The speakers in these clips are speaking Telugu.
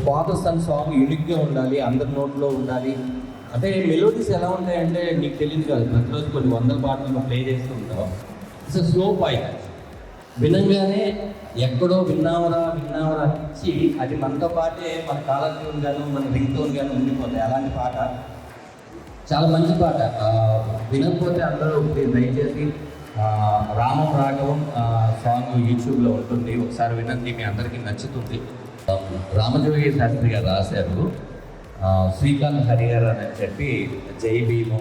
ఫాదర్ సన్ సాంగ్ యూనిక్గా ఉండాలి, అందరి నోట్లో ఉండాలి. అంటే మెలోడీస్ ఎలా ఉంటాయంటే నీకు తెలియదు కాదు, ప్రతిరోజు కొన్ని వందల పాటలు ప్లే చేస్తూ ఉంటాం. ఇట్స్ స్లో పాయింట్, వినంగానే ఎక్కడో విన్నావరా ఇచ్చి అది మనతో పాటే మన కాలర్ ట్యూన్ గాను మన రింగ్ టోన్ గాను ఉండిపోతాయి. అలాంటి పాట చాలా మంచి పాట. వినకపోతే అందరూ దయచేసి రామం రాఘవం సాంగ్ యూట్యూబ్లో ఉంటుంది, ఒకసారి వినండి, మీ అందరికీ నచ్చుతుంది. రామజోగి శాస్త్రి గారు రాశారు. శ్రీకాంత్ హరిహర్ అని చెప్పి జై భీము,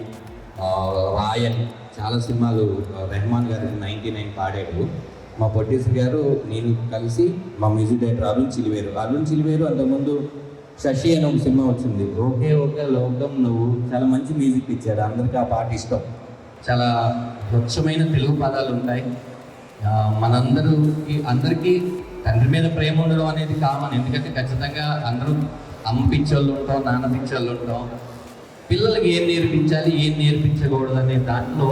రాయన్ చాలా సినిమాలు రెహమాన్ గారు 99 పాడాడు. మా ప్రొడ్యూసర్ గారు నేను కలిసి మా మ్యూజిక్ డైరెక్టర్ అరుణ్ చిలివేరు అంతకుముందు శశి అని ఒక సినిమా వచ్చింది, ఓకే ఓకే లోకం నువ్వు, చాలా మంచి మ్యూజిక్ ఇచ్చాడు, అందరికీ ఆ పాట ఇష్టం. చాలా స్వచ్ఛమైన తెలుగు పదాలు ఉంటాయి. అందరికీ తండ్రి మీద ప్రేమ ఉండడం అనేది కామన్, ఎందుకంటే ఖచ్చితంగా అందరూ అమ్మ పిచ్చోళ్ళు ఉంటాం, నాన్న పిచ్చోళ్ళు ఉంటాం. పిల్లలకి ఏం నేర్పించాలి ఏం నేర్పించకూడదు అనే దాంట్లో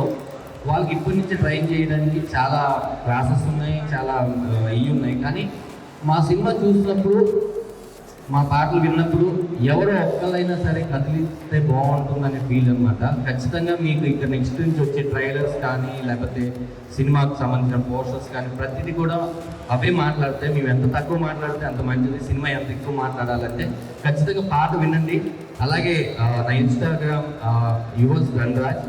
వాళ్ళకి ఇప్పటి నుంచి ట్రైన్ చేయడానికి చాలా క్లాసెస్ ఉన్నాయి, చాలా ఉన్నాయి. కానీ మా సినిమా చూసినప్పుడు, మా పాటలు విన్నప్పుడు ఎవరో ఒక్కళ్ళైనా సరే కదిలిస్తే బాగుంటుందనే ఫీల్ అనమాట. ఖచ్చితంగా మీకు ఇక్కడ నెక్స్ట్ నుంచి వచ్చే ట్రైలర్స్ కానీ లేకపోతే సినిమాకు సంబంధించిన పోస్టర్స్ కానీ ప్రతిదీ కూడా అవే మాట్లాడితే, మేము ఎంత తక్కువ మాట్లాడితే అంత మంచిది. సినిమా ఎంత ఎక్కువ మాట్లాడాలంటే ఖచ్చితంగా పాట వినండి. అలాగే నా ఇన్స్టాగ్రామ్ యువర్స్ ధనరాజ్,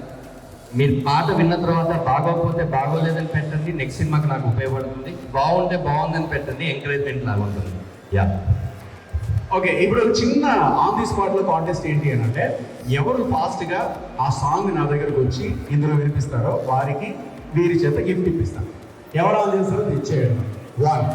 మీరు పాట విన్న తర్వాత బాగోకపోతే బాగోలేదని పెట్టండి, నెక్స్ట్ సినిమాకి నాకు ఉపయోగపడుతుంది. బాగుంటే బాగుందని పెట్టండి, ఎంకరేజ్మెంట్ లాగా ఉంటుంది. యా ఓకే, ఇప్పుడు చిన్న ఆన్ ది స్పాట్లో కాంటెస్ట్ ఏంటి అని అంటే, ఎవరు ఫాస్ట్గా ఆ సాంగ్ నా దగ్గరకు వచ్చి ఇందులో వినిపిస్తారో వారికి వీరి చేత గిఫ్ట్ ఇప్పిస్తాను. ఎవరు ఆన్ చేస్తారో ఇచ్చేయండి. 1